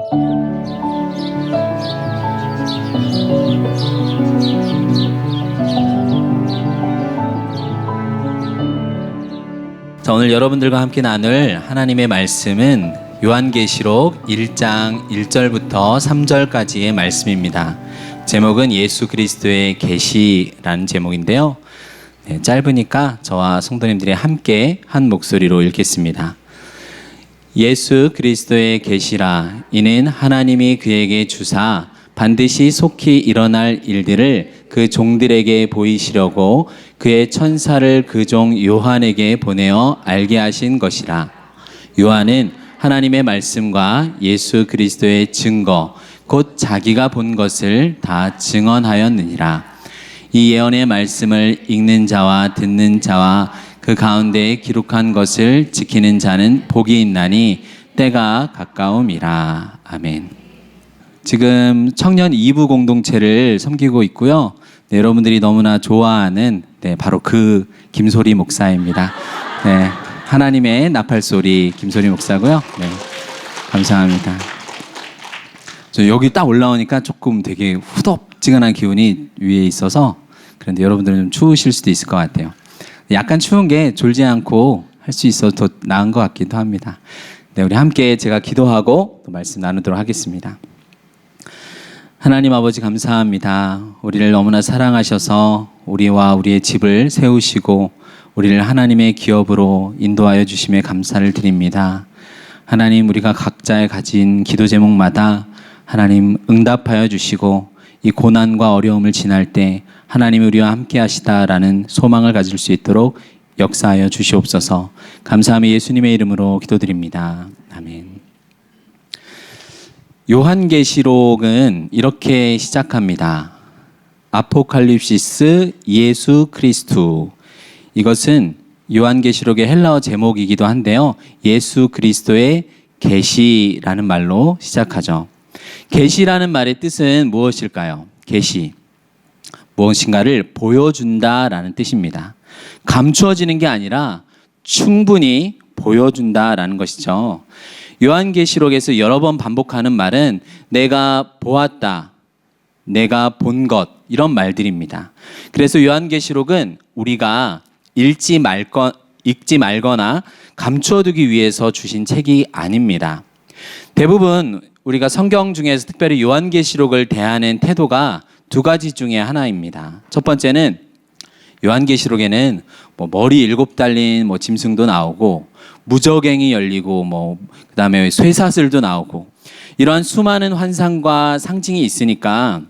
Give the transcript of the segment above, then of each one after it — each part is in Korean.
자, 오늘 여러분들과 함께 나눌 하나님의 말씀은 요한계시록 1장 1절부터 3절까지의 말씀입니다. 제목은 예수 그리스도의 계시라는 제목인데요. 짧으니까 저와 성도님들이 함께 한 목소리로 읽겠습니다. 예수 그리스도의 계시라. 이는 하나님이 그에게 주사 반드시 속히 일어날 일들을 그 종들에게 보이시려고 그의 천사를 그 종 요한에게 보내어 알게 하신 것이라. 요한은 하나님의 말씀과 예수 그리스도의 증거, 곧 자기가 본 것을 다 증언하였느니라. 이 예언의 말씀을 읽는 자와 듣는 자와 그 가운데에 기록한 것을 지키는 자는 복이 있나니 때가 가까움이라. 아멘. 지금 청년 2부 공동체를 섬기고 있고요. 네, 여러분들이 너무나 좋아하는 바로 그 김소리 목사입니다. 네, 하나님의 나팔소리 김소리 목사고요. 네, 감사합니다. 저 여기 딱 올라오니까 조금 되게 후덥지근한 기운이 위에 있어서 그런데 여러분들은 좀 추우실 수도 있을 것 같아요. 약간 추운 게 졸지 않고 할 수 있어서 더 나은 것 같기도 합니다. 네, 우리 함께 제가 기도하고 또 말씀 나누도록 하겠습니다. 하나님 아버지 감사합니다. 우리를 너무나 사랑하셔서 우리와 우리의 집을 세우시고 우리를 하나님의 기업으로 인도하여 주심에 감사를 드립니다. 하나님, 우리가 각자의 가진 기도 제목마다 하나님 응답하여 주시고 이 고난과 어려움을 지날 때 하나님이 우리와 함께 하시다라는 소망을 가질 수 있도록 역사하여 주시옵소서. 감사하며 예수님의 이름으로 기도드립니다. 아멘. 요한계시록은 이렇게 시작합니다. 아포칼립시스 예수 그리스도. 이것은 요한계시록의 헬라어 제목이기도 한데요. 예수 그리스도의 계시라는 말로 시작하죠. 계시라는 말의 뜻은 무엇일까요? 계시. 무엇인가를 보여준다라는 뜻입니다. 감추어지는 게 아니라 충분히 보여준다라는 것이죠. 요한계시록에서 여러 번 반복하는 말은 내가 보았다, 내가 본 것, 이런 말들입니다. 그래서 요한계시록은 우리가 읽지 말거나 감추어두기 위해서 주신 책이 아닙니다. 대부분 우리가 성경 중에서 특별히 요한계시록을 대하는 태도가 두 가지 중에 하나입니다. 첫 번째는 요한계시록에는 머리 7 달린 짐승도 나오고 무저갱이 열리고 그다음에 쇠사슬도 나오고 이러한 수많은 환상과 상징이 있으니까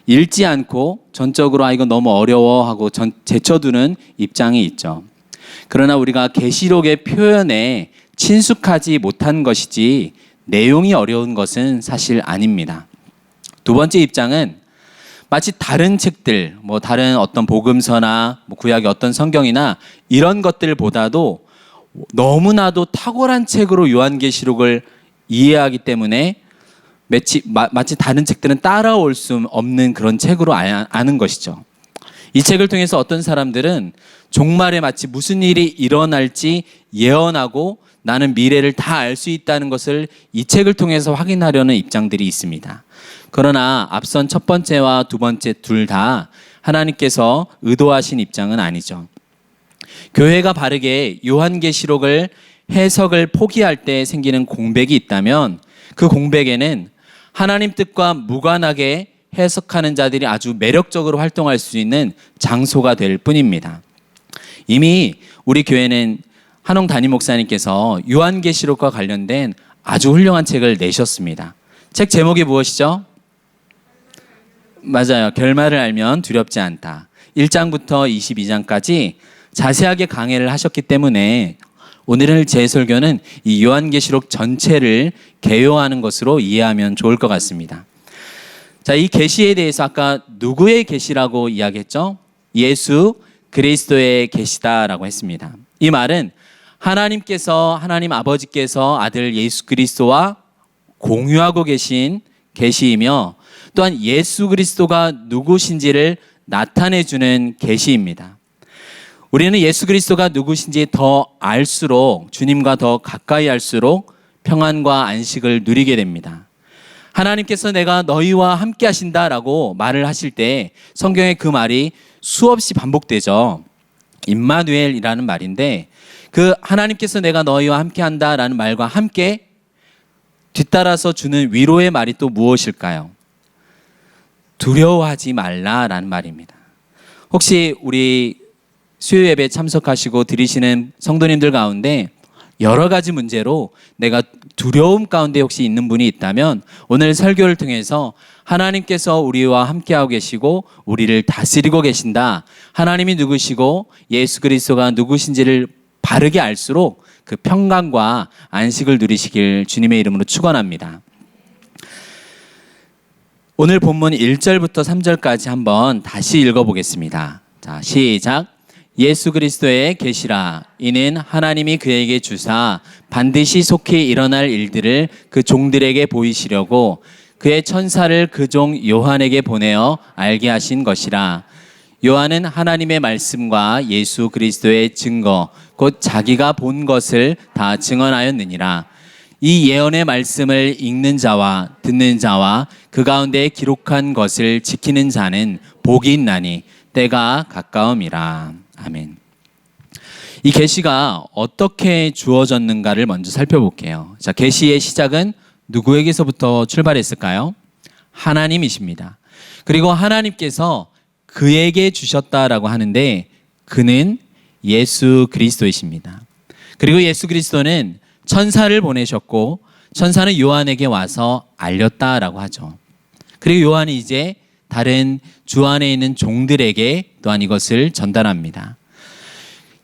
읽지 않고 전적으로 이건 너무 어려워 하고 제쳐두는 입장이 있죠. 그러나 우리가 계시록의 표현에 친숙하지 못한 것이지 내용이 어려운 것은 사실 아닙니다. 두 번째 입장은 마치 다른 책들, 다른 어떤 복음서나 구약의 어떤 성경이나 이런 것들보다도 너무나도 탁월한 책으로 요한계시록을 이해하기 때문에 마치 다른 책들은 따라올 수 없는 그런 책으로 아는 것이죠. 이 책을 통해서 어떤 사람들은 종말에 마치 무슨 일이 일어날지 예언하고 나는 미래를 다 알 수 있다는 것을 이 책을 통해서 확인하려는 입장들이 있습니다. 그러나 앞선 첫 번째와 두 번째 둘 다 하나님께서 의도하신 입장은 아니죠. 교회가 바르게 요한계시록을 해석을 포기할 때 생기는 공백이 있다면 그 공백에는 하나님 뜻과 무관하게 해석하는 자들이 아주 매력적으로 활동할 수 있는 장소가 될 뿐입니다. 이미 우리 교회는 한홍 담임 목사님께서 요한계시록과 관련된 아주 훌륭한 책을 내셨습니다. 책 제목이 무엇이죠? 맞아요. 결말을 알면 두렵지 않다. 1장부터 22장까지 자세하게 강해를 하셨기 때문에 오늘 제 설교는 이 요한계시록 전체를 개요하는 것으로 이해하면 좋을 것 같습니다. 자, 이 계시에 대해서 아까 누구의 계시라고 이야기했죠? 예수 그리스도의 계시다라고 했습니다. 이 말은 하나님 아버지께서 아들 예수 그리스도와 공유하고 계신 계시이며 또한 예수 그리스도가 누구신지를 나타내주는 계시입니다. 우리는 예수 그리스도가 누구신지 더 알수록 주님과 더 가까이 할수록 평안과 안식을 누리게 됩니다. 하나님께서 내가 너희와 함께 하신다라고 말을 하실 때 성경에 그 말이 수없이 반복되죠. 임마누엘이라는 말인데, 그 하나님께서 내가 너희와 함께 한다라는 말과 함께 뒤따라서 주는 위로의 말이 또 무엇일까요? 두려워하지 말라라는 말입니다. 혹시 우리 수요 예배 참석하시고 드리시는 성도님들 가운데 여러 가지 문제로 내가 두려움 가운데 혹시 있는 분이 있다면 오늘 설교를 통해서 하나님께서 우리와 함께하고 계시고 우리를 다스리고 계신다, 하나님이 누구시고 예수 그리스도가 누구신지를 바르게 알수록 그 평강과 안식을 누리시길 주님의 이름으로 축원합니다. 오늘 본문 1절부터 3절까지 한번 다시 읽어보겠습니다. 자, 시작. 예수 그리스도의 계시라. 이는 하나님이 그에게 주사 반드시 속히 일어날 일들을 그 종들에게 보이시려고 그의 천사를 그 종 요한에게 보내어 알게 하신 것이라. 요한은 하나님의 말씀과 예수 그리스도의 증거 곧 자기가 본 것을 다 증언하였느니라. 이 예언의 말씀을 읽는 자와 듣는 자와 그 가운데 기록한 것을 지키는 자는 복이 있나니 때가 가까움이라. 아멘. 이 계시가 어떻게 주어졌는가를 먼저 살펴볼게요. 자, 계시의 시작은 누구에게서부터 출발했을까요? 하나님이십니다. 그리고 하나님께서 그에게 주셨다라고 하는데 그는 예수 그리스도이십니다. 그리고 예수 그리스도는 천사를 보내셨고 천사는 요한에게 와서 알렸다라고 하죠. 그리고 요한이 이제 다른 주 안에 있는 종들에게 또한 이것을 전달합니다.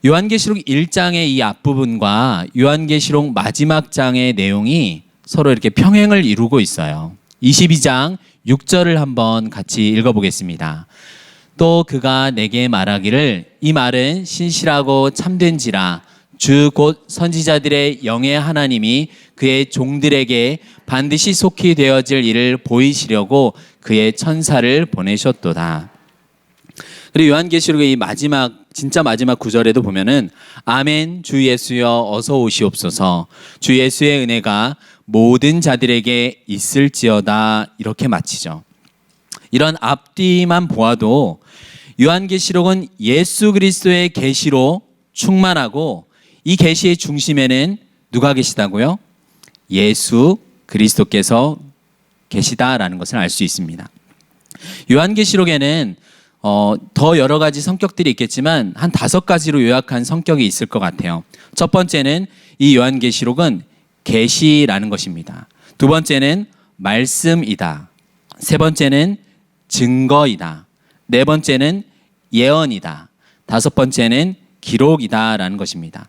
요한계시록 1장의 이 앞부분과 요한계시록 마지막 장의 내용이 서로 이렇게 평행을 이루고 있어요. 22장 6절을 한번 같이 읽어보겠습니다. 또 그가 내게 말하기를 이 말은 신실하고 참된지라 주 곧 선지자들의 영의 하나님이 그의 종들에게 반드시 속히 되어질 일을 보이시려고 그의 천사를 보내셨도다. 그리고 요한계시록의 이 마지막 진짜 마지막 구절에도 보면은 아멘 주 예수여 어서 오시옵소서 주 예수의 은혜가 모든 자들에게 있을지어다 이렇게 마치죠. 이런 앞뒤만 보아도 요한계시록은 예수 그리스도의 계시로 충만하고 이 계시의 중심에는 누가 계시다고요? 예수 그리스도께서 계시다라는 것을 알 수 있습니다. 요한계시록에는 더 여러 가지 성격들이 있겠지만 한 5가지로 요약한 성격이 있을 것 같아요. 첫 번째는 이 요한계시록은 계시라는 것입니다. 두 번째는 말씀이다. 세 번째는 증거이다. 네 번째는 예언이다. 다섯 번째는 기록이다라는 것입니다.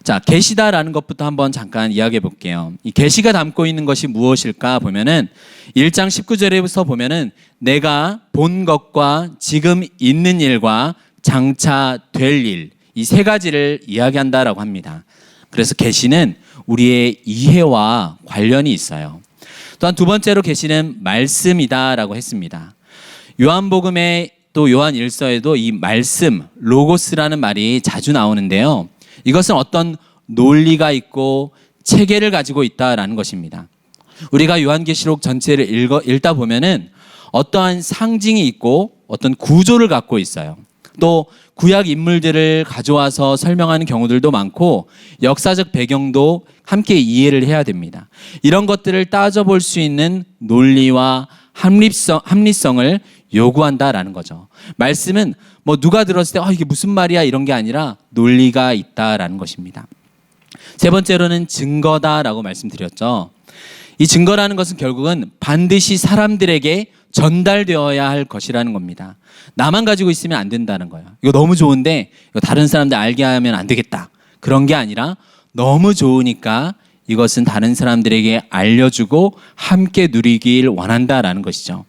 자, 계시다라는 것부터 한번 잠깐 이야기해 볼게요. 이 계시가 담고 있는 것이 무엇일까 보면은 1장 19절에서 보면은 내가 본 것과 지금 있는 일과 장차 될 일, 이 세 가지를 이야기한다라고 합니다. 그래서 계시는 우리의 이해와 관련이 있어요. 또한 두 번째로 계시는 말씀이다라고 했습니다. 요한복음에 또 요한 1서에도 이 말씀, 로고스라는 말이 자주 나오는데요. 이것은 어떤 논리가 있고 체계를 가지고 있다라는 것입니다. 우리가 요한계시록 전체를 읽다 보면은 어떠한 상징이 있고 어떤 구조를 갖고 있어요. 또 구약 인물들을 가져와서 설명하는 경우들도 많고 역사적 배경도 함께 이해를 해야 됩니다. 이런 것들을 따져볼 수 있는 논리와 합리성을 요구한다라는 거죠. 말씀은 뭐 누가 들었을 때 이게 무슨 말이야 이런 게 아니라 논리가 있다라는 것입니다. 세 번째로는 증거다라고 말씀드렸죠. 이 증거라는 것은 결국은 반드시 사람들에게 전달되어야 할 것이라는 겁니다. 나만 가지고 있으면 안 된다는 거예요. 이거 너무 좋은데 이거 다른 사람들 알게 하면 안 되겠다. 그런 게 아니라 너무 좋으니까 이것은 다른 사람들에게 알려주고 함께 누리길 원한다라는 것이죠.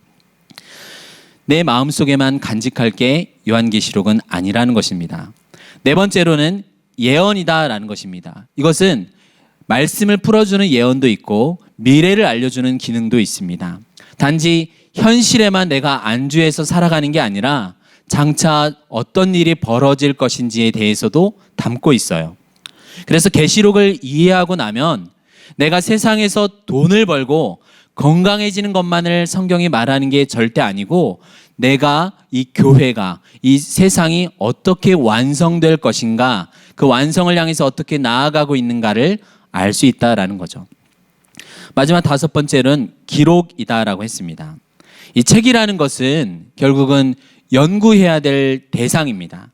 내 마음속에만 간직할 게 요한계시록은 아니라는 것입니다. 네 번째로는 예언이다라는 것입니다. 이것은 말씀을 풀어주는 예언도 있고 미래를 알려주는 기능도 있습니다. 단지 현실에만 내가 안주해서 살아가는 게 아니라 장차 어떤 일이 벌어질 것인지에 대해서도 담고 있어요. 그래서 계시록을 이해하고 나면 내가 세상에서 돈을 벌고 건강해지는 것만을 성경이 말하는 게 절대 아니고 내가 이 교회가 이 세상이 어떻게 완성될 것인가 그 완성을 향해서 어떻게 나아가고 있는가를 알 수 있다라는 거죠. 마지막 다섯 번째는 기록이다라고 했습니다. 이 책이라는 것은 결국은 연구해야 될 대상입니다.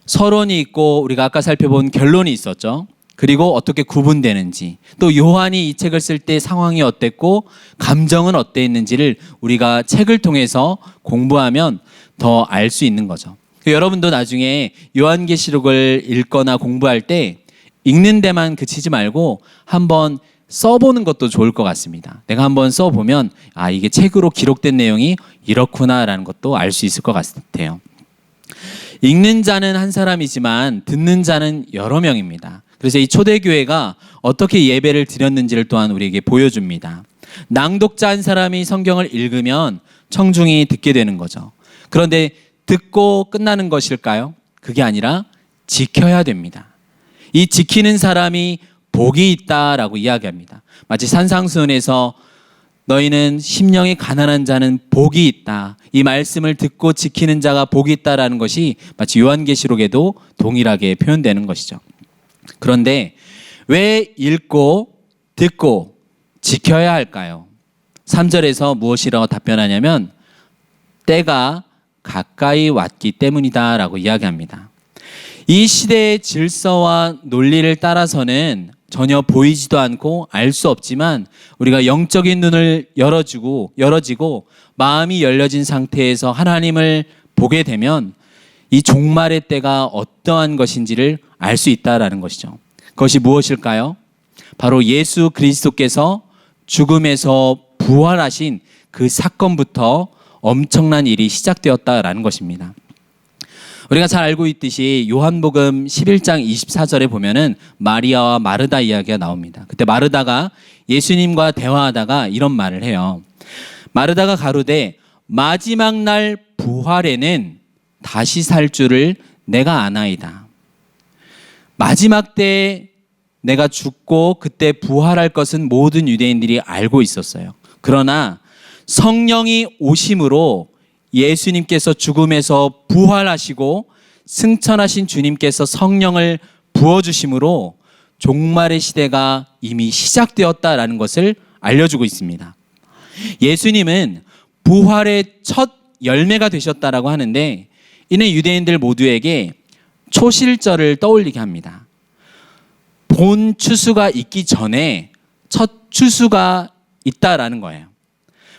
서론이 있고 우리가 아까 살펴본 결론이 있었죠. 그리고 어떻게 구분되는지 또 요한이 이 책을 쓸 때 상황이 어땠고 감정은 어땠는지를 우리가 책을 통해서 공부하면 더 알 수 있는 거죠. 여러분도 나중에 요한계시록을 읽거나 공부할 때 읽는 데만 그치지 말고 한번 써보는 것도 좋을 것 같습니다. 내가 한번 써보면 아 이게 책으로 기록된 내용이 이렇구나라는 것도 알 수 있을 것 같아요. 읽는 자는 한 사람이지만 듣는 자는 여러 명입니다. 그래서 이 초대교회가 어떻게 예배를 드렸는지를 또한 우리에게 보여줍니다. 낭독자 한 사람이 성경을 읽으면 청중이 듣게 되는 거죠. 그런데 듣고 끝나는 것일까요? 그게 아니라 지켜야 됩니다. 이 지키는 사람이 복이 있다라고 이야기합니다. 마치 산상수훈에서 너희는 심령이 가난한 자는 복이 있다. 이 말씀을 듣고 지키는 자가 복이 있다라는 것이 마치 요한계시록에도 동일하게 표현되는 것이죠. 그런데 왜 읽고 듣고 지켜야 할까요? 3절에서 무엇이라고 답변하냐면 때가 가까이 왔기 때문이다라고 이야기합니다. 이 시대의 질서와 논리를 따라서는 전혀 보이지도 않고 알 수 없지만 우리가 영적인 눈을 열어지고 마음이 열려진 상태에서 하나님을 보게 되면 이 종말의 때가 어떠한 것인지를 알 수 있다라는 것이죠. 그것이 무엇일까요? 바로 예수 그리스도께서 죽음에서 부활하신 그 사건부터 엄청난 일이 시작되었다라는 것입니다. 우리가 잘 알고 있듯이 요한복음 11장 24절에 보면은 마리아와 마르다 이야기가 나옵니다. 그때 마르다가 예수님과 대화하다가 이런 말을 해요. 마르다가 가로되 마지막 날 부활에는 다시 살 줄을 내가 아나이다. 마지막 때에 내가 죽고 그때 부활할 것은 모든 유대인들이 알고 있었어요. 그러나 성령이 오심으로 예수님께서 죽음에서 부활하시고 승천하신 주님께서 성령을 부어주심으로 종말의 시대가 이미 시작되었다라는 것을 알려주고 있습니다. 예수님은 부활의 첫 열매가 되셨다라고 하는데 이는 유대인들 모두에게 초실절을 떠올리게 합니다. 본 추수가 있기 전에 첫 추수가 있다라는 거예요.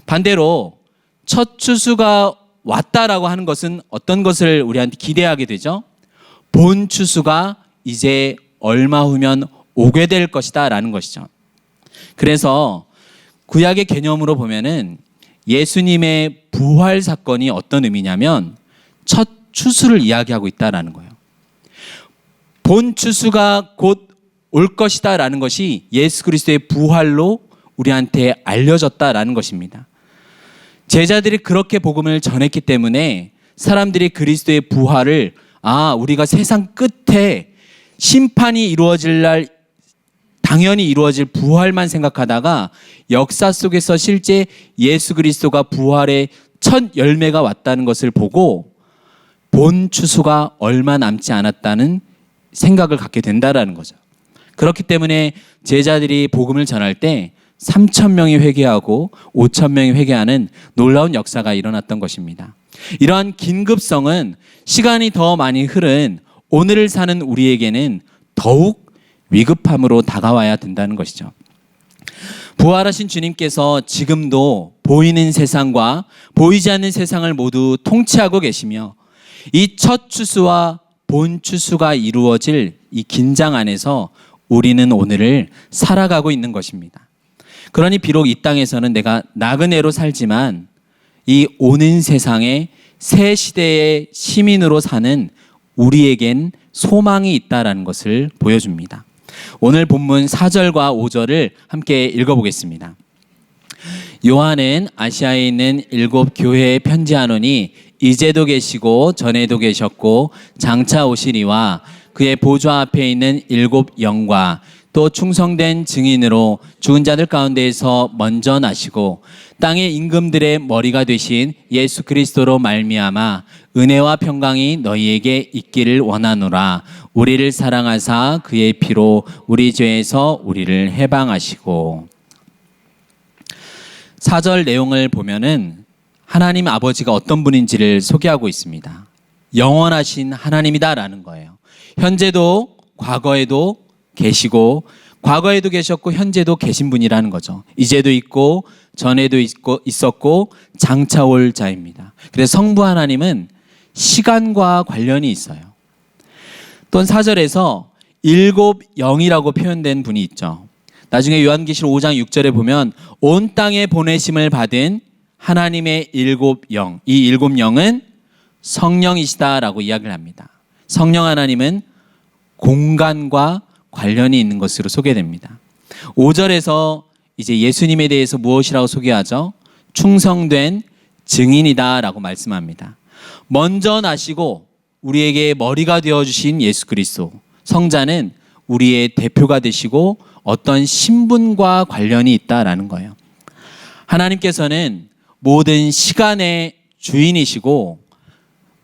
반대로 첫 추수가 왔다라고 하는 것은 어떤 것을 우리한테 기대하게 되죠? 본 추수가 이제 얼마 후면 오게 될 것이다 라는 것이죠. 그래서 구약의 개념으로 보면은 예수님의 부활 사건이 어떤 의미냐면 첫 추수를 이야기하고 있다라는 거예요. 본 추수가 곧 올 것이다 라는 것이 예수 그리스도의 부활로 우리한테 알려졌다라는 것입니다. 제자들이 그렇게 복음을 전했기 때문에 사람들이 그리스도의 부활을 우리가 세상 끝에 심판이 이루어질 날 당연히 이루어질 부활만 생각하다가 역사 속에서 실제 예수 그리스도가 부활의 첫 열매가 왔다는 것을 보고 본 추수가 얼마 남지 않았다는 생각을 갖게 된다라는 거죠. 그렇기 때문에 제자들이 복음을 전할 때 3,000명이 회개하고 5,000명이 회개하는 놀라운 역사가 일어났던 것입니다. 이러한 긴급성은 시간이 더 많이 흐른 오늘을 사는 우리에게는 더욱 위급함으로 다가와야 된다는 것이죠. 부활하신 주님께서 지금도 보이는 세상과 보이지 않는 세상을 모두 통치하고 계시며 이 첫 추수와 본 추수가 이루어질 이 긴장 안에서 우리는 오늘을 살아가고 있는 것입니다. 그러니 비록 이 땅에서는 내가 나그네로 살지만 이 오는 세상의 새 시대의 시민으로 사는 우리에겐 소망이 있다라는 것을 보여줍니다. 오늘 본문 4절과 5절을 함께 읽어보겠습니다. 요한은 아시아에 있는 7 교회에 편지하노니 이제도 계시고 전에도 계셨고 장차 오시리와 그의 보좌 앞에 있는 7 영과 또 충성된 증인으로 죽은 자들 가운데에서 먼저 나시고 땅의 임금들의 머리가 되신 예수 그리스도로 말미암아 은혜와 평강이 너희에게 있기를 원하노라. 우리를 사랑하사 그의 피로 우리 죄에서 우리를 해방하시고. 4절 내용을 보면은 하나님 아버지가 어떤 분인지를 소개하고 있습니다. 영원하신 하나님이다라는 거예요. 현재도 과거에도 계시고 과거에도 계셨고 현재도 계신 분이라는 거죠. 이제도 있고 전에도 있었고 장차 올 자입니다. 그래서 성부 하나님은 시간과 관련이 있어요. 또한 4절에서 일곱 영이라고 표현된 분이 있죠. 나중에 요한계시록 5장 6절에 보면 온 땅에 보내심을 받은 하나님의 일곱 영, 이 일곱 영은 성령이시다라고 이야기를 합니다. 성령 하나님은 공간과 관련이 있는 것으로 소개됩니다. 5절에서 이제 예수님에 대해서 무엇이라고 소개하죠? 충성된 증인이다라고 말씀합니다. 먼저 나시고 우리에게 머리가 되어주신 예수 그리스도, 성자는 우리의 대표가 되시고 어떤 신분과 관련이 있다라는 거예요. 하나님께서는 모든 시간의 주인이시고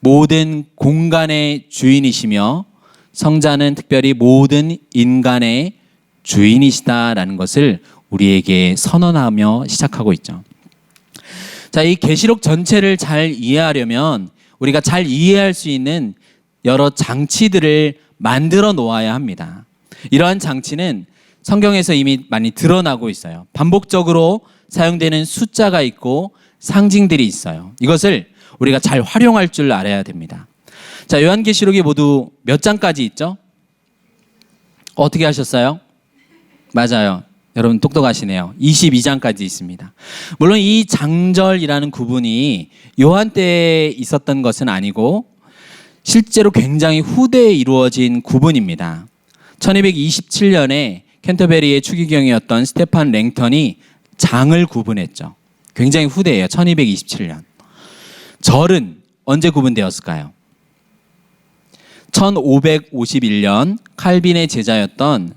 모든 공간의 주인이시며 성자는 특별히 모든 인간의 주인이시다라는 것을 우리에게 선언하며 시작하고 있죠. 자, 이 계시록 전체를 잘 이해하려면 우리가 잘 이해할 수 있는 여러 장치들을 만들어 놓아야 합니다. 이러한 장치는 성경에서 이미 많이 드러나고 있어요. 반복적으로 사용되는 숫자가 있고 상징들이 있어요. 이것을 우리가 잘 활용할 줄 알아야 됩니다. 자, 요한계시록이 모두 몇 장까지 있죠? 어떻게 하셨어요? 맞아요. 여러분 똑똑하시네요. 22장까지 있습니다. 물론 이 장절이라는 구분이 요한 때에 있었던 것은 아니고 실제로 굉장히 후대에 이루어진 구분입니다. 1227년에 캔터베리의 추기경이었던 스테판 랭턴이 장을 구분했죠. 굉장히 후대예요. 1227년. 절은 언제 구분되었을까요? 1551년 칼빈의 제자였던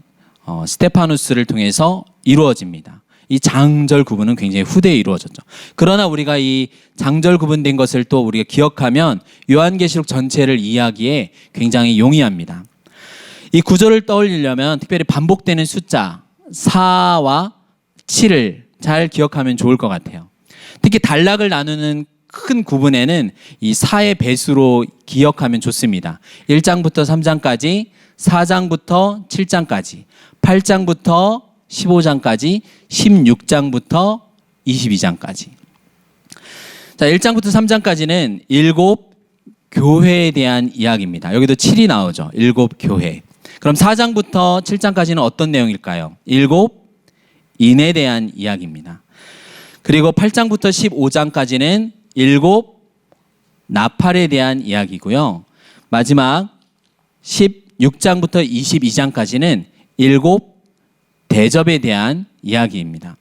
스테파누스를 통해서 이루어집니다. 이 장절 구분은 굉장히 후대에 이루어졌죠. 그러나 우리가 이 장절 구분된 것을 또 우리가 기억하면 요한계시록 전체를 이해하기에 굉장히 용이합니다. 이 구절을 떠올리려면 특별히 반복되는 숫자 4와 7을 잘 기억하면 좋을 것 같아요. 특히 단락을 나누는 큰 구분에는 이 4의 배수로 기억하면 좋습니다. 1장부터 3장까지, 4장부터 7장까지, 8장부터 15장까지, 16장부터 22장까지. 자, 1장부터 3장까지는 일곱 교회에 대한 이야기입니다. 여기도 7이 나오죠. 일곱 교회. 그럼 4장부터 7장까지는 어떤 내용일까요? 일곱 인에 대한 이야기입니다. 그리고 8장부터 15장까지는 일곱 나팔에 대한 이야기고요. 마지막 16장부터 22장까지는 일곱 대접에 대한 이야기입니다.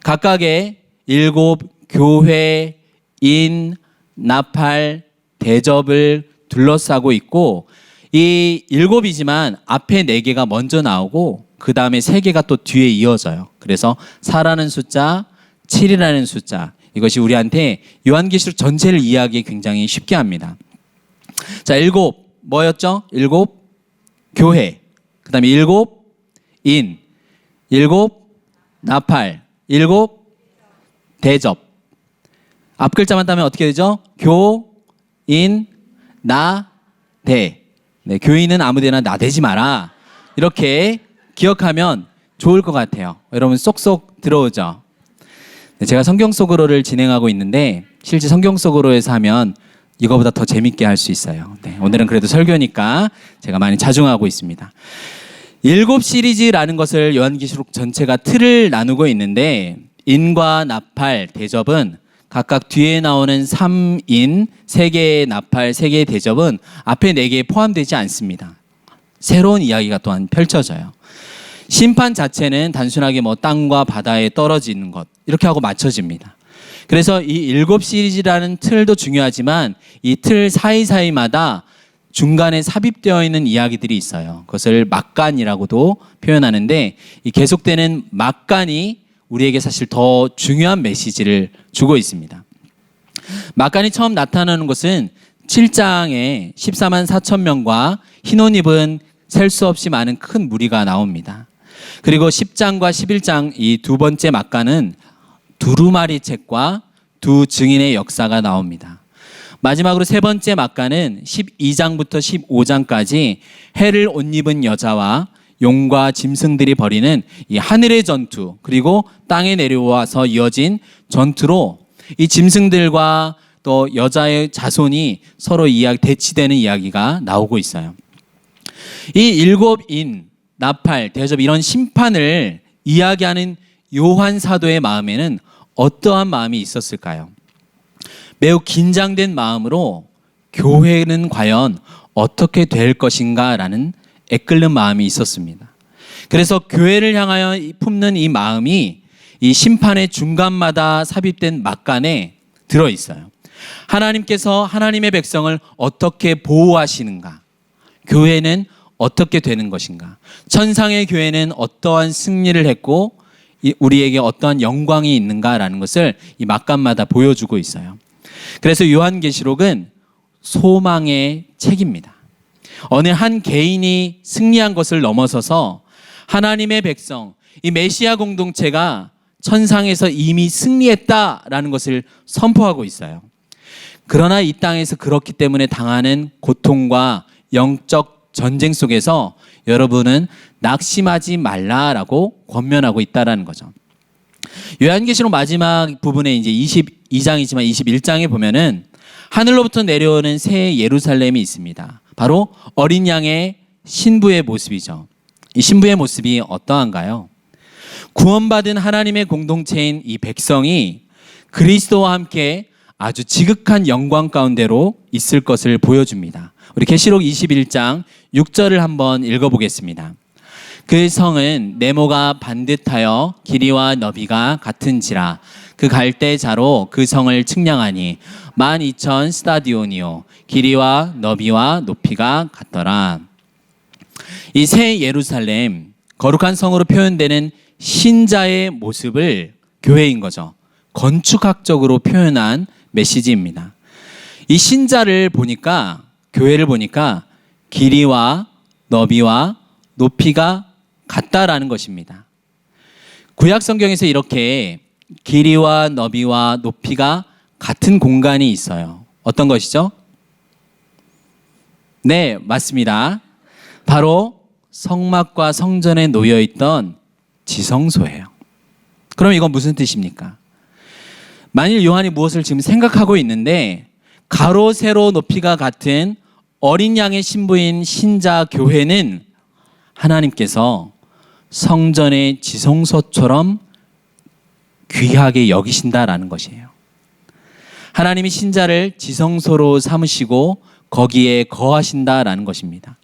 각각의 일곱 교회, 인, 나팔, 대접을 둘러싸고 있고 이 일곱이지만 앞에 4개가 먼저 나오고 그 다음에 3개가 또 뒤에 이어져요. 그래서 4라는 숫자, 7이라는 숫자, 이것이 우리한테 요한계시록 전체를 이해하기 굉장히 쉽게 합니다. 자, 일곱 뭐였죠? 일곱 교회, 그 다음에 일곱 인, 일곱 나팔, 일곱 대접. 앞 글자만 따면 어떻게 되죠? 교, 인, 나, 대. 네, 교인은 아무데나 나대지 마라. 이렇게 기억하면 좋을 것 같아요. 여러분 쏙쏙 들어오죠? 네, 제가 성경 속으로를 진행하고 있는데 실제 성경 속으로에서 하면 이거보다 더 재밌게 할 수 있어요. 네, 오늘은 그래도 설교니까 제가 많이 자중하고 있습니다. 7 시리즈라는 것을 요한계시록 전체가 틀을 나누고 있는데 인과 나팔, 대접은 각각 뒤에 나오는 3인, 3개의 나팔, 3개의 대접은 앞에 4개에 포함되지 않습니다. 새로운 이야기가 또한 펼쳐져요. 심판 자체는 단순하게 뭐 땅과 바다에 떨어지는 것 이렇게 하고 맞춰집니다. 그래서 이 7 시리즈라는 틀도 중요하지만 이 틀 사이사이마다 중간에 삽입되어 있는 이야기들이 있어요. 그것을 막간이라고도 표현하는데 이 계속되는 막간이 우리에게 사실 더 중요한 메시지를 주고 있습니다. 막간이 처음 나타나는 것은 7장에 14만 4천 명과 흰 옷 입은 셀 수 없이 많은 큰 무리가 나옵니다. 그리고 10장과 11장 이 두 번째 막간은 두루마리 책과 두 증인의 역사가 나옵니다. 마지막으로 세 번째 막간은 12장부터 15장까지 해를 옷 입은 여자와 용과 짐승들이 벌이는 이 하늘의 전투, 그리고 땅에 내려와서 이어진 전투로 이 짐승들과 또 여자의 자손이 서로 대치되는 이야기가 나오고 있어요. 이 일곱인, 나팔, 대접 이런 심판을 이야기하는 요한 사도의 마음에는 어떠한 마음이 있었을까요? 매우 긴장된 마음으로 교회는 과연 어떻게 될 것인가라는 애끓는 마음이 있었습니다. 그래서 교회를 향하여 품는 이 마음이 이 심판의 중간마다 삽입된 막간에 들어있어요. 하나님께서 하나님의 백성을 어떻게 보호하시는가? 교회는 어떻게 되는 것인가? 천상의 교회는 어떠한 승리를 했고 우리에게 어떠한 영광이 있는가라는 것을 이 막간마다 보여주고 있어요. 그래서 요한계시록은 소망의 책입니다. 어느 한 개인이 승리한 것을 넘어서서 하나님의 백성, 이 메시아 공동체가 천상에서 이미 승리했다라는 것을 선포하고 있어요. 그러나 이 땅에서 그렇기 때문에 당하는 고통과 영적 전쟁 속에서 여러분은 낙심하지 말라라고 권면하고 있다라는 거죠. 요한계시록 마지막 부분에 이제 22장이지만 21장에 보면은 하늘로부터 내려오는 새 예루살렘이 있습니다. 바로 어린 양의 신부의 모습이죠. 이 신부의 모습이 어떠한가요? 구원받은 하나님의 공동체인 이 백성이 그리스도와 함께 아주 지극한 영광 가운데로 있을 것을 보여줍니다. 우리 계시록 21장 6절을 한번 읽어보겠습니다. 그 성은 네모가 반듯하여 길이와 너비가 같은지라 그 갈대자로 그 성을 측량하니 12,000 스타디온이요 길이와 너비와 높이가 같더라. 이 새 예루살렘, 거룩한 성으로 표현되는 신자의 모습을 교회인 거죠. 건축학적으로 표현한 메시지입니다. 이 신자를 보니까, 교회를 보니까 길이와 너비와 높이가 같다라는 것입니다. 구약 성경에서 이렇게 길이와 너비와 높이가 같은 공간이 있어요. 어떤 것이죠? 네, 맞습니다. 바로 성막과 성전에 놓여있던 지성소예요. 그럼 이건 무슨 뜻입니까? 만일 요한이 무엇을 지금 생각하고 있는데 가로 세로 높이가 같은 어린 양의 신부인 신자 교회는 하나님께서 성전의 지성소처럼 귀하게 여기신다라는 것이에요. 하나님이 신자를 지성소로 삼으시고 거기에 거하신다라는 것입니다.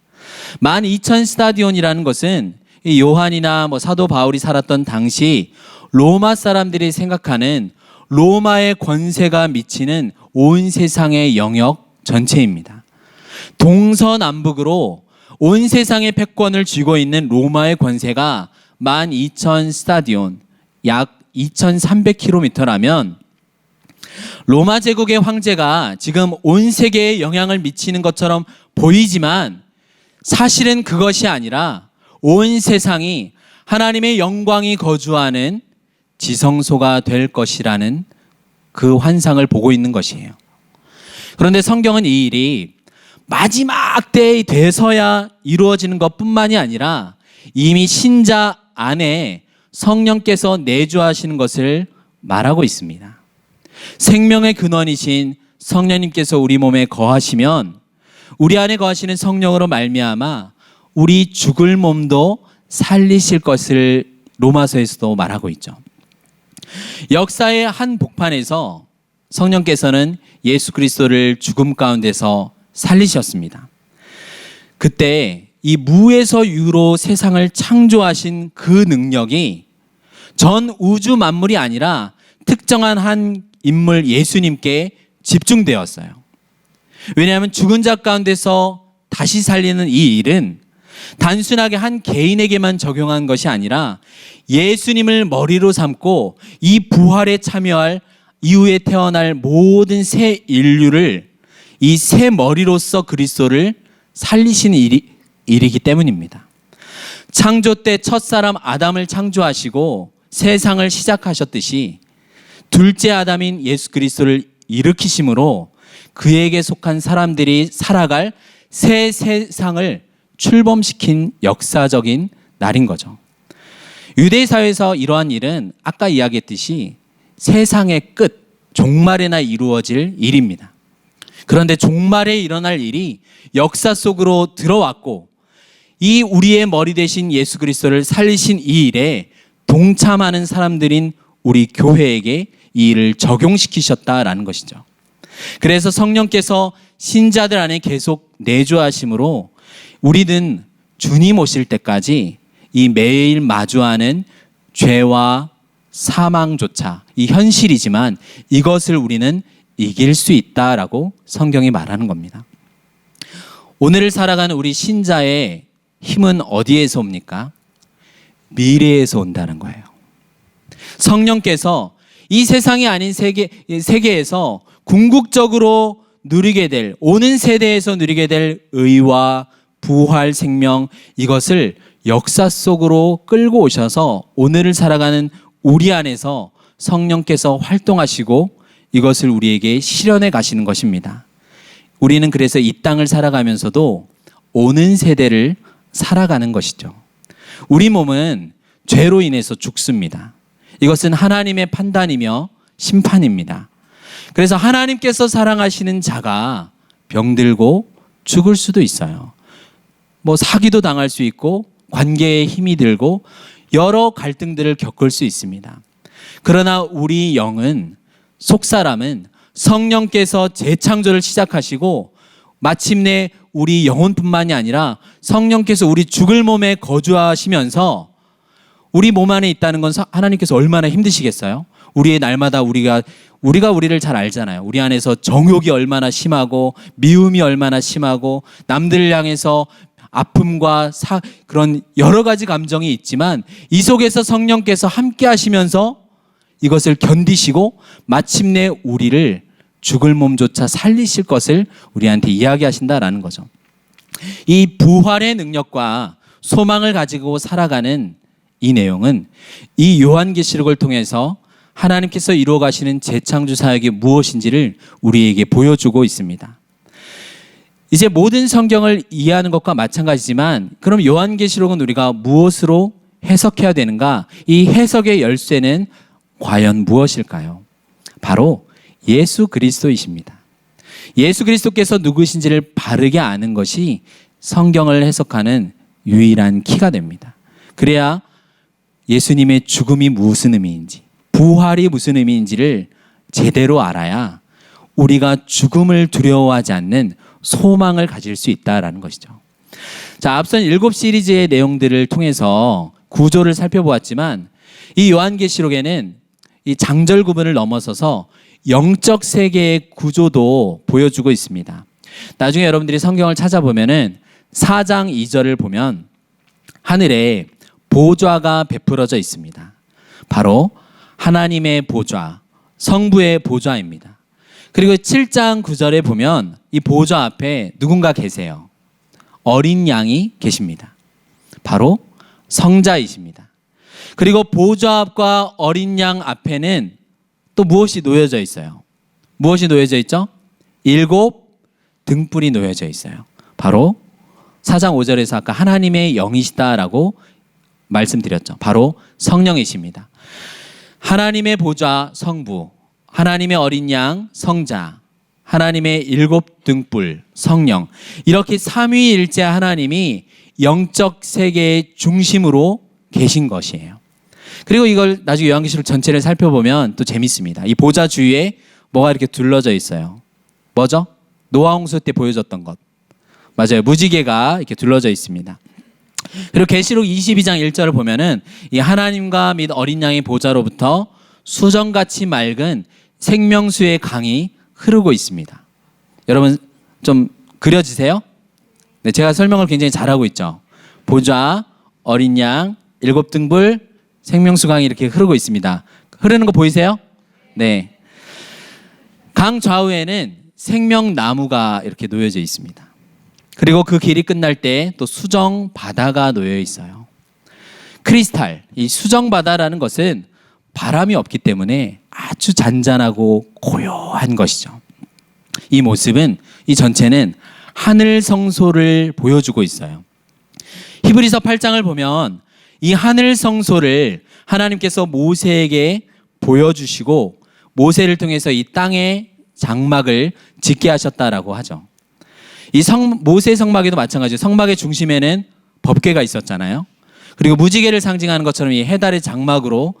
12,000 스타디온이라는 것은 이 요한이나 사도 바울이 살았던 당시 로마 사람들이 생각하는 로마의 권세가 미치는 온 세상의 영역 전체입니다. 동서남북으로 온 세상의 패권을 쥐고 있는 로마의 권세가 12,000 스타디온, 약 2,300km라면 로마 제국의 황제가 지금 온 세계에 영향을 미치는 것처럼 보이지만 사실은 그것이 아니라 온 세상이 하나님의 영광이 거주하는 지성소가 될 것이라는 그 환상을 보고 있는 것이에요. 그런데 성경은 이 일이 마지막 때에 돼서야 이루어지는 것뿐만이 아니라 이미 신자 안에 성령께서 내주하시는 것을 말하고 있습니다. 생명의 근원이신 성령님께서 우리 몸에 거하시면 우리 안에 거하시는 성령으로 말미암아 우리 죽을 몸도 살리실 것을 로마서에서도 말하고 있죠. 역사의 한 복판에서 성령께서는 예수 그리스도를 죽음 가운데서 살리셨습니다. 그때 이 무에서 유로 세상을 창조하신 그 능력이 전 우주 만물이 아니라 특정한 한 인물 예수님께 집중되었어요. 왜냐하면 죽은 자 가운데서 다시 살리는 이 일은 단순하게 한 개인에게만 적용한 것이 아니라 예수님을 머리로 삼고 이 부활에 참여할 이후에 태어날 모든 새 인류를 이 새 머리로서 그리스도를 살리시는 일이기 때문입니다. 창조 때 첫사람 아담을 창조하시고 세상을 시작하셨듯이 둘째 아담인 예수 그리스도를 일으키심으로 그에게 속한 사람들이 살아갈 새 세상을 출범시킨 역사적인 날인 거죠. 유대 사회에서 이러한 일은 아까 이야기했듯이 세상의 끝, 종말에나 이루어질 일입니다. 그런데 종말에 일어날 일이 역사 속으로 들어왔고 이 우리의 머리 대신 예수 그리스도를 살리신 이 일에 동참하는 사람들인 우리 교회에게 이 일을 적용시키셨다라는 것이죠. 그래서 성령께서 신자들 안에 계속 내주하심으로 우리는 주님 오실 때까지 이 매일 마주하는 죄와 사망조차 이 현실이지만 이것을 우리는 이길 수 있다라고 성경이 말하는 겁니다. 오늘을 살아가는 우리 신자의 힘은 어디에서 옵니까? 미래에서 온다는 거예요. 성령께서 이 세상이 아닌 세계에서 궁극적으로 누리게 될, 오는 세대에서 누리게 될 의와 부활 생명, 이것을 역사 속으로 끌고 오셔서 오늘을 살아가는 우리 안에서 성령께서 활동하시고 이것을 우리에게 실현해 가시는 것입니다. 우리는 그래서 이 땅을 살아가면서도 오는 세대를 살아가는 것이죠. 우리 몸은 죄로 인해서 죽습니다. 이것은 하나님의 판단이며 심판입니다. 그래서 하나님께서 사랑하시는 자가 병들고 죽을 수도 있어요. 사기도 당할 수 있고 관계에 힘이 들고 여러 갈등들을 겪을 수 있습니다. 그러나 우리 영은, 속사람은 성령께서 재창조를 시작하시고 마침내 우리 영혼뿐만이 아니라 성령께서 우리 죽을 몸에 거주하시면서 우리 몸 안에 있다는 건 하나님께서 얼마나 힘드시겠어요? 우리의 날마다 우리가 우리를 잘 알잖아요. 우리 안에서 정욕이 얼마나 심하고 미움이 얼마나 심하고 남들을 향해서 아픔과 그런 여러 가지 감정이 있지만 이 속에서 성령께서 함께 하시면서 이것을 견디시고 마침내 우리를 죽을 몸조차 살리실 것을 우리한테 이야기하신다라는 거죠. 이 부활의 능력과 소망을 가지고 살아가는 이 내용은 이 요한계시록을 통해서 하나님께서 이루어 가시는 재창조 사역이 무엇인지를 우리에게 보여주고 있습니다. 이제 모든 성경을 이해하는 것과 마찬가지지만 그럼 요한계시록은 우리가 무엇으로 해석해야 되는가? 이 해석의 열쇠는 과연 무엇일까요? 바로 예수 그리스도이십니다. 예수 그리스도께서 누구신지를 바르게 아는 것이 성경을 해석하는 유일한 키가 됩니다. 그래야 예수님의 죽음이 무슨 의미인지, 부활이 무슨 의미인지를 제대로 알아야 우리가 죽음을 두려워하지 않는 소망을 가질 수 있다라는 것이죠. 자, 앞선 7 시리즈의 내용들을 통해서 구조를 살펴보았지만 이 요한계시록에는 이 장절 구분을 넘어서서 영적 세계의 구조도 보여주고 있습니다. 나중에 여러분들이 성경을 찾아보면은 4장 2절을 보면 하늘에 보좌가 베풀어져 있습니다. 바로 하나님의 보좌, 성부의 보좌입니다. 그리고 7장 9절에 보면 이 보좌 앞에 누군가 계세요. 어린 양이 계십니다. 바로 성자이십니다. 그리고 보좌 앞과 어린 양 앞에는 또 무엇이 놓여져 있어요? 무엇이 놓여져 있죠? 7 등불이 놓여져 있어요. 바로 4장 5절에서 아까 하나님의 영이시다라고 말씀드렸죠. 바로 성령이십니다. 하나님의 보좌 성부, 하나님의 어린 양 성자, 하나님의 7 등불 성령, 이렇게 삼위일체 하나님이 영적 세계의 중심으로 계신 것이에요. 그리고 이걸 나중에 요한계시록 전체를 살펴보면 또 재밌습니다. 이 보좌 주위에 뭐가 이렇게 둘러져 있어요. 뭐죠? 노아 홍수 때 보여줬던 것. 맞아요. 무지개가 이렇게 둘러져 있습니다. 그리고 계시록 22장 1절을 보면은 이 하나님과 및 어린 양의 보좌로부터 수정같이 맑은 생명수의 강이 흐르고 있습니다. 여러분 좀 그려지세요? 네, 제가 설명을 굉장히 잘하고 있죠. 보좌, 어린 양, 7등불, 생명수강이 이렇게 흐르고 있습니다. 흐르는 거 보이세요? 네. 강 좌우에는 생명나무가 이렇게 놓여져 있습니다. 그리고 그 길이 끝날 때 또 수정 바다가 놓여 있어요. 크리스탈, 이 수정 바다라는 것은 바람이 없기 때문에 아주 잔잔하고 고요한 것이죠. 이 모습은, 이 전체는 하늘 성소를 보여주고 있어요. 히브리서 8장을 보면 이 하늘 성소를 하나님께서 모세에게 보여주시고 모세를 통해서 이 땅의 장막을 짓게 하셨다라고 하죠. 이 모세 성막에도 마찬가지로 성막의 중심에는 법궤가 있었잖아요. 그리고 무지개를 상징하는 것처럼 이 해달의 장막으로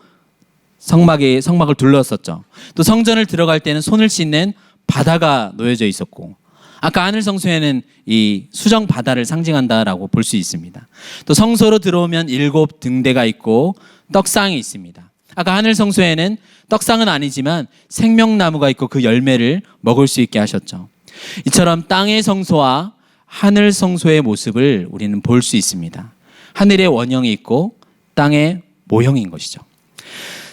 성막을 둘렀었죠. 또 성전을 들어갈 때는 손을 씻는 바다가 놓여져 있었고, 아까 하늘 성소에는 이 수정 바다를 상징한다라고 볼 수 있습니다. 또 성소로 들어오면 7 등대가 있고 떡상이 있습니다. 아까 하늘 성소에는 떡상은 아니지만 생명나무가 있고 그 열매를 먹을 수 있게 하셨죠. 이처럼 땅의 성소와 하늘 성소의 모습을 우리는 볼 수 있습니다. 하늘의 원형이 있고 땅의 모형인 것이죠.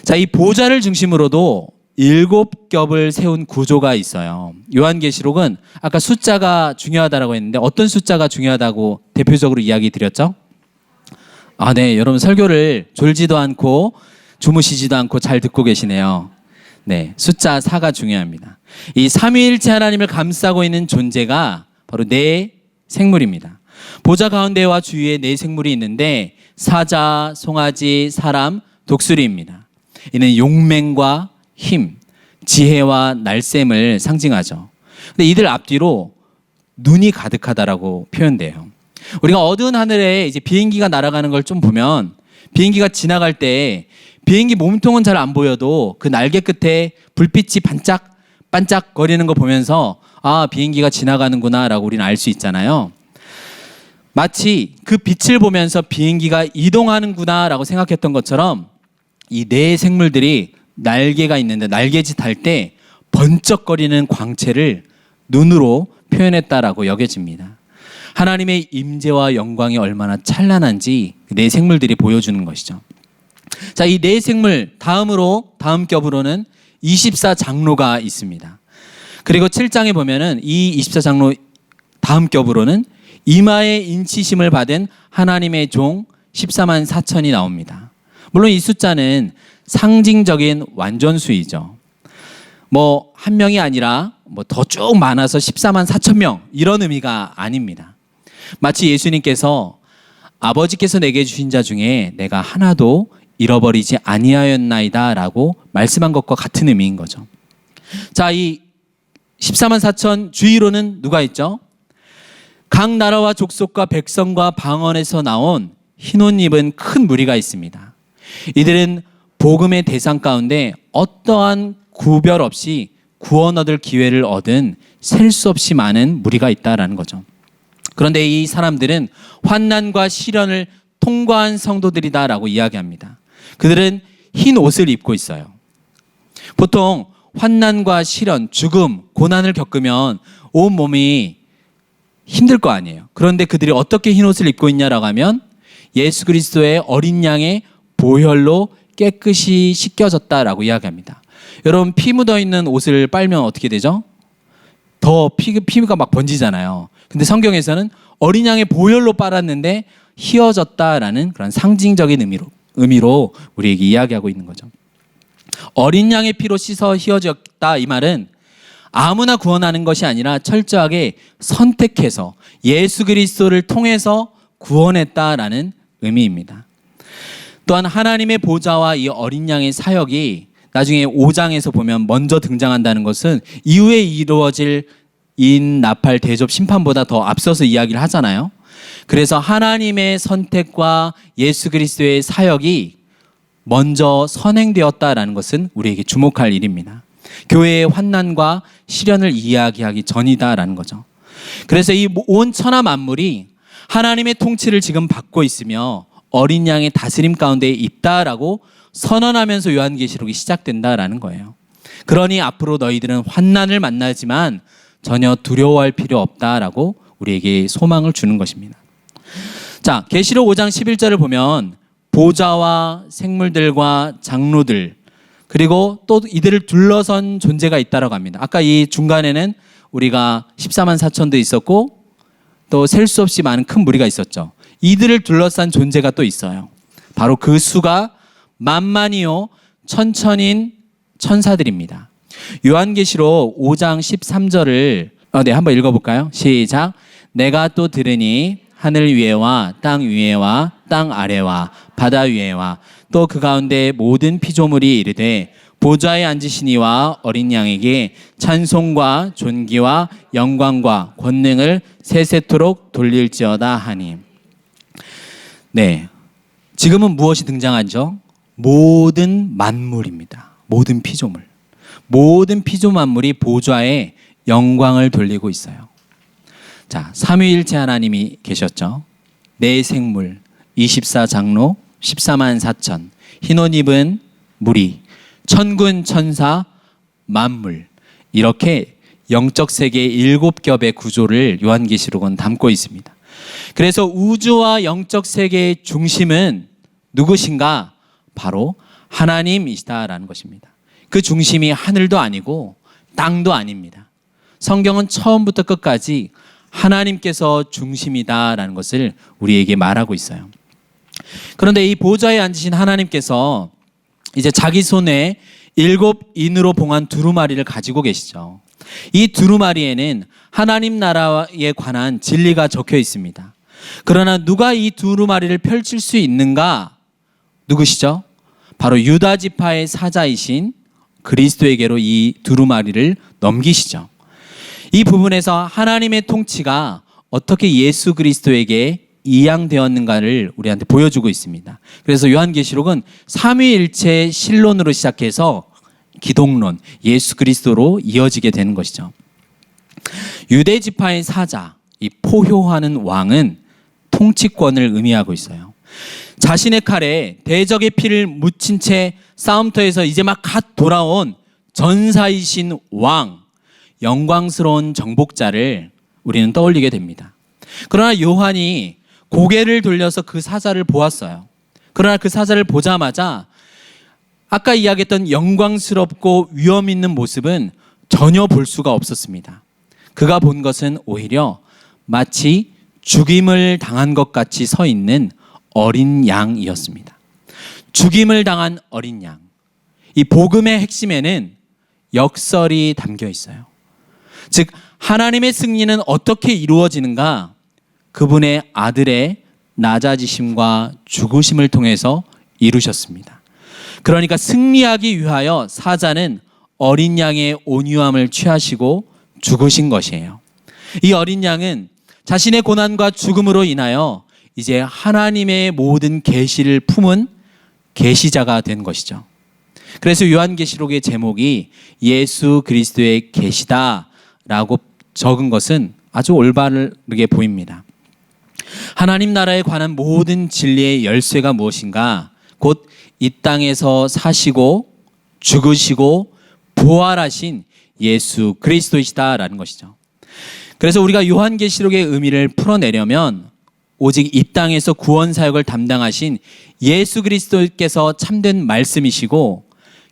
자, 이 보좌를 중심으로도 7겹을 세운 구조가 있어요. 요한계시록은 아까 숫자가 중요하다고 했는데 어떤 숫자가 중요하다고 대표적으로 이야기 드렸죠? 네, 여러분 설교를 졸지도 않고 주무시지도 않고 잘 듣고 계시네요. 네, 숫자 4가 중요합니다. 이 삼위일체 하나님을 감싸고 있는 존재가 바로 네 생물입니다. 보좌 가운데와 주위에 네 생물이 있는데 사자, 송아지, 사람, 독수리입니다. 이는 용맹과 힘, 지혜와 날쌘을 상징하죠. 근데 이들 앞뒤로 눈이 가득하다라고 표현돼요. 우리가 어두운 하늘에 이제 비행기가 날아가는 걸 좀 보면 비행기가 지나갈 때 비행기 몸통은 잘 안 보여도 그 날개 끝에 불빛이 반짝반짝 거리는 거 보면서 비행기가 지나가는구나라고 우리는 알 수 있잖아요. 마치 그 빛을 보면서 비행기가 이동하는구나라고 생각했던 것처럼 이 네 생물들이 날개가 있는데 날개짓 할 때 번쩍거리는 광채를 눈으로 표현했다라고 여겨집니다. 하나님의 임재와 영광이 얼마나 찬란한지 네 생물들이 보여주는 것이죠. 자, 이 네 생물 다음 겹으로는 24장로가 있습니다. 그리고 7장에 보면은 이 24장로 다음 겹으로는 이마에 인치심을 받은 하나님의 종 14만 4천이 나옵니다. 물론 이 숫자는 상징적인 완전수이죠. 한 명이 아니라 더 쭉 많아서 14만 4천 명 이런 의미가 아닙니다. 마치 예수님께서 아버지께서 내게 주신 자 중에 내가 하나도 잃어버리지 아니하였나이다 라고 말씀한 것과 같은 의미인 거죠. 자, 이 14만 4천 주위로는 누가 있죠? 각 나라와 족속과 백성과 방언에서 나온 흰옷 입은 큰 무리가 있습니다. 이들은 복음의 대상 가운데 어떠한 구별 없이 구원 얻을 기회를 얻은 셀 수 없이 많은 무리가 있다라는 거죠. 그런데 이 사람들은 환난과 시련을 통과한 성도들이다라고 이야기합니다. 그들은 흰 옷을 입고 있어요. 보통 환난과 시련, 죽음, 고난을 겪으면 온 몸이 힘들 거 아니에요. 그런데 그들이 어떻게 흰 옷을 입고 있냐라고 하면 예수 그리스도의 어린 양의 보혈로 깨끗이 씻겨졌다라고 이야기합니다. 여러분, 피 묻어 있는 옷을 빨면 어떻게 되죠? 더 피가 막 번지잖아요. 근데 성경에서는 어린 양의 보혈로 빨았는데 희어졌다라는 그런 상징적인 의미로 우리에게 이야기하고 있는 거죠. 어린 양의 피로 씻어 희어졌다, 이 말은 아무나 구원하는 것이 아니라 철저하게 선택해서 예수 그리스도를 통해서 구원했다라는 의미입니다. 또한 하나님의 보좌와 이 어린 양의 사역이 나중에 5장에서 보면 먼저 등장한다는 것은 이후에 이루어질 인나팔 대접 심판보다 더 앞서서 이야기를 하잖아요. 그래서 하나님의 선택과 예수 그리스도의 사역이 먼저 선행되었다라는 것은 우리에게 주목할 일입니다. 교회의 환난과 시련을 이야기하기 전이다라는 거죠. 그래서 이 온 천하 만물이 하나님의 통치를 지금 받고 있으며 어린 양의 다스림 가운데 있다라고 선언하면서 요한계시록이 시작된다라는 거예요. 그러니 앞으로 너희들은 환난을 만나지만 전혀 두려워할 필요 없다라고 우리에게 소망을 주는 것입니다. 자, 계시록 5장 11절을 보면 보좌와 생물들과 장로들 그리고 또 이들을 둘러선 존재가 있다라고 합니다. 아까 이 중간에는 우리가 14만 4천도 있었고 또 셀 수 없이 많은 큰 무리가 있었죠. 이들을 둘러싼 존재가 또 있어요. 바로 그 수가 만만이요 천천인 천사들입니다. 요한계시록 5장 13절을 한번 읽어볼까요? 시작. 내가 또 들으니 하늘 위에와 땅 위에와 땅 아래와 바다 위에와 또 그 가운데 모든 피조물이 이르되 보좌에 앉으신 이와 어린 양에게 찬송과 존귀와 영광과 권능을 세세토록 돌릴지어다 하니. 네, 지금은 무엇이 등장하죠? 모든 만물입니다. 모든 피조물. 모든 피조 만물이 보좌에 영광을 돌리고 있어요. 자, 삼위일체 하나님이 계셨죠. 네 생물, 24장로, 14만 4천, 흰옷 입은 무리, 천군 천사, 만물, 이렇게 영적 세계의 7겹의 구조를 요한계시록은 담고 있습니다. 그래서 우주와 영적 세계의 중심은 누구신가? 바로 하나님이시다라는 것입니다. 그 중심이 하늘도 아니고 땅도 아닙니다. 성경은 처음부터 끝까지 하나님께서 중심이다라는 것을 우리에게 말하고 있어요. 그런데 이 보좌에 앉으신 하나님께서 이제 자기 손에 7인으로 봉한 두루마리를 가지고 계시죠. 이 두루마리에는 하나님 나라에 관한 진리가 적혀 있습니다. 그러나 누가 이 두루마리를 펼칠 수 있는가? 누구시죠? 바로 유다 지파의 사자이신 그리스도에게로 이 두루마리를 넘기시죠. 이 부분에서 하나님의 통치가 어떻게 예수 그리스도에게 이양되었는가를 우리한테 보여주고 있습니다. 그래서 요한계시록은 삼위일체의 신론으로 시작해서 기독론, 예수 그리스도로 이어지게 되는 것이죠. 유대 지파의 사자, 이 포효하는 왕은 통치권을 의미하고 있어요. 자신의 칼에 대적의 피를 묻힌 채 싸움터에서 이제 막 갓 돌아온 전사이신 왕, 영광스러운 정복자를 우리는 떠올리게 됩니다. 그러나 요한이 고개를 돌려서 그 사자를 보았어요. 그러나 그 사자를 보자마자 아까 이야기했던 영광스럽고 위험 있는 모습은 전혀 볼 수가 없었습니다. 그가 본 것은 오히려 마치 죽임을 당한 것 같이 서 있는 어린 양이었습니다. 죽임을 당한 어린 양. 이 복음의 핵심에는 역설이 담겨 있어요. 즉 하나님의 승리는 어떻게 이루어지는가? 그분의 아들의 낮아지심과 죽으심을 통해서 이루셨습니다. 그러니까 승리하기 위하여 사자는 어린 양의 온유함을 취하시고 죽으신 것이에요. 이 어린 양은 자신의 고난과 죽음으로 인하여 이제 하나님의 모든 계시를 품은 계시자가 된 것이죠. 그래서 요한계시록의 제목이 예수 그리스도의 계시다라고 적은 것은 아주 올바르게 보입니다. 하나님 나라에 관한 모든 진리의 열쇠가 무엇인가? 곧 이 땅에서 사시고 죽으시고 부활하신 예수 그리스도이시다라는 것이죠. 그래서 우리가 요한계시록의 의미를 풀어내려면 오직 이 땅에서 구원 사역을 담당하신 예수 그리스도께서 참된 말씀이시고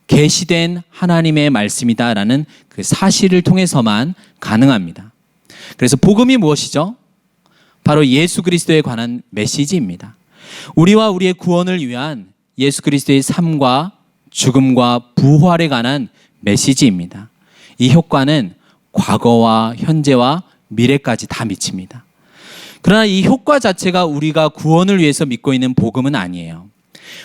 계시된 하나님의 말씀이다라는 그 사실을 통해서만 가능합니다. 그래서 복음이 무엇이죠? 바로 예수 그리스도에 관한 메시지입니다. 우리와 우리의 구원을 위한 예수 그리스도의 삶과 죽음과 부활에 관한 메시지입니다. 이 효과는 과거와 현재와 미래까지 다 미칩니다. 그러나 이 효과 자체가 우리가 구원을 위해서 믿고 있는 복음은 아니에요.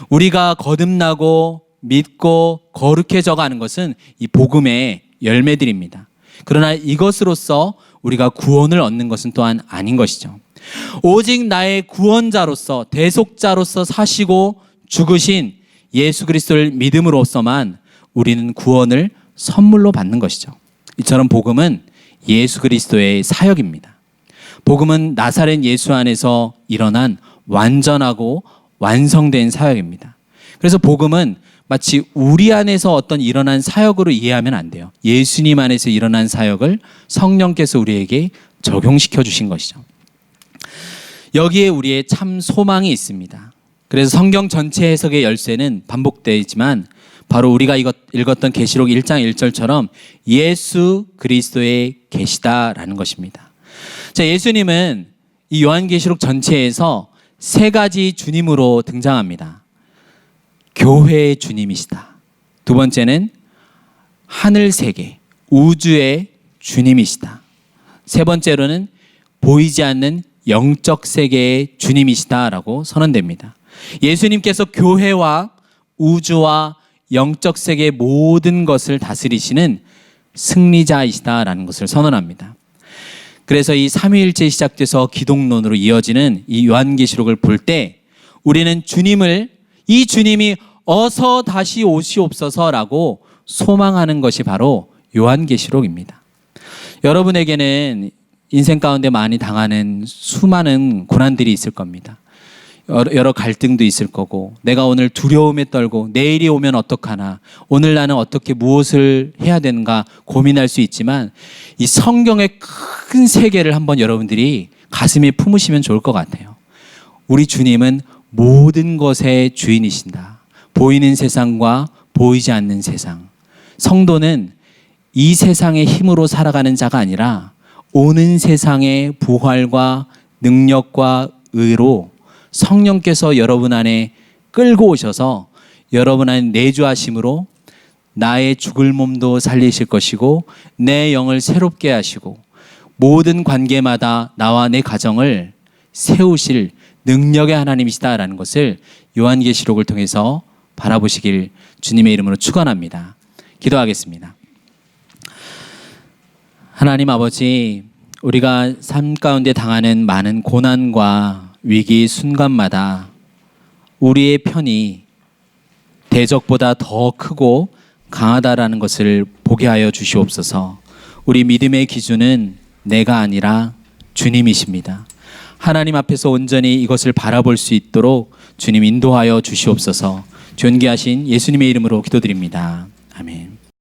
우리가 거듭나고 믿고 거룩해져 가는 것은 이 복음의 열매들입니다. 그러나 이것으로서 우리가 구원을 얻는 것은 또한 아닌 것이죠. 오직 나의 구원자로서 대속자로서 사시고 죽으신 예수 그리스도를 믿음으로써만 우리는 구원을 선물로 받는 것이죠. 이처럼 복음은 예수 그리스도의 사역입니다. 복음은 나사렛 예수 안에서 일어난 완전하고 완성된 사역입니다. 그래서 복음은 마치 우리 안에서 어떤 일어난 사역으로 이해하면 안 돼요. 예수님 안에서 일어난 사역을 성령께서 우리에게 적용시켜 주신 것이죠. 여기에 우리의 참 소망이 있습니다. 그래서 성경 전체 해석의 열쇠는 반복되지만 바로 우리가 읽었던 계시록 1장 1절처럼 예수 그리스도의 계시다라는 것입니다. 자, 예수님은 이 요한계시록 전체에서 세 가지 주님으로 등장합니다. 교회의 주님이시다. 두 번째는 하늘 세계, 우주의 주님이시다. 세 번째로는 보이지 않는 영적 세계의 주님이시다라고 선언됩니다. 예수님께서 교회와 우주와 영적 세계의 모든 것을 다스리시는 승리자이시다라는 것을 선언합니다. 그래서 이 삼위일체 시작돼서 기독론으로 이어지는 이 요한계시록을 볼 때 우리는 이 주님이 어서 다시 오시옵소서라고 소망하는 것이 바로 요한계시록입니다. 여러분에게는 인생 가운데 많이 당하는 수많은 고난들이 있을 겁니다. 여러 갈등도 있을 거고, 내가 오늘 두려움에 떨고 내일이 오면 어떡하나, 오늘 나는 어떻게 무엇을 해야 되는가 고민할 수 있지만 이 성경의 큰 세계를 한번 여러분들이 가슴에 품으시면 좋을 것 같아요. 우리 주님은 모든 것의 주인이신다. 보이는 세상과 보이지 않는 세상. 성도는 이 세상의 힘으로 살아가는 자가 아니라 오는 세상의 부활과 능력과 의로 성령께서 여러분 안에 끌고 오셔서 여러분 안에 내주하심으로 나의 죽을 몸도 살리실 것이고 내 영을 새롭게 하시고 모든 관계마다 나와 내 가정을 세우실 능력의 하나님이시다라는 것을 요한계시록을 통해서 바라보시길 주님의 이름으로 축원합니다. 기도하겠습니다. 하나님 아버지, 우리가 삶 가운데 당하는 많은 고난과 위기 순간마다 우리의 편이 대적보다 더 크고 강하다라는 것을 보게 하여 주시옵소서. 우리 믿음의 기준은 내가 아니라 주님이십니다. 하나님 앞에서 온전히 이것을 바라볼 수 있도록 주님 인도하여 주시옵소서. 존귀하신 예수님의 이름으로 기도드립니다. 아멘.